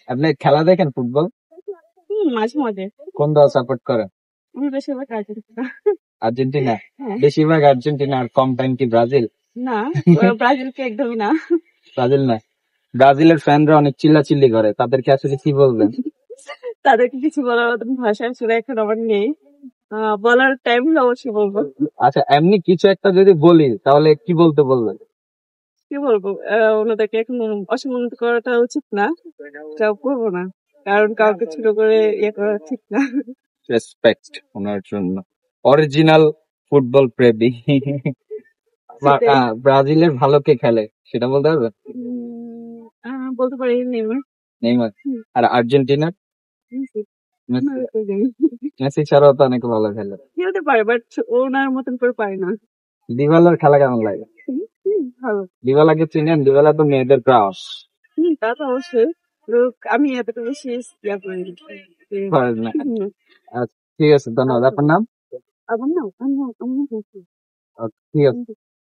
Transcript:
আপনি খেলা দেখেন ফুটবল? মাঝে মাঝে। কোন দল সাপোর্ট করেন? আমি বেশিরভাগ আর্জেন্টিনা। আর্জেন্টিনা? হ্যাঁ। বেশিরভাগ আর্জেন্টিনা আর কম টাইম কি ব্রাজিল? না, ব্রাজিলকে একদমই না। ব্রাজিল না। ব্রাজিলের ফ্যানরা অনেক চিল্লাচিল্লি করে, তাদেরকে আসলে কি বলবেন? তাদেরকে কিছু বলার মতন ভাষা আসলে এখন আমার নেই। বলার টাইম হলে অবশ্যই বলবো। আচ্ছা, এমনি কিছু একটা যদি বলি তাহলে কি বলতে বলবেন? কি বলবো, ওনাদেরকে এখন অসম্মানিত করাটা উচিত না, তাও করবো না, কারণ কাউকে ছোট করে ইয়ে করা ঠিক না। রেসপেক্ট ওনার জন্য। অরিজিনাল ফুটবল প্রেমী। সেটাই। ব্রাজিলের ভালো কে খেলে সেটা বলতে পারবেন? বলতে পারি নেইমার। নেইমার। হুম, আর আর্জেন্টিনার? মেসি। মেসি। ওনার তো নেই। মেসি ছাড়াও তো অনেক ভালো খেলে। খেলতে পারে, বাট ওনার মতন করে পারে না। দিবালার খেলা কেমন লাগে? ভালো। দিবালাকে চিনেন? দিবালা তো মেয়েদের ক্রাশ। তা তো অবশ্যই। লোক, আমি এতটা বেশি ইয়া করি না। পারেন না? আচ্ছা, ঠিক আছে, ধন্যবাদ। আপনার নাম? আমার না, আমি ঠিক আছে।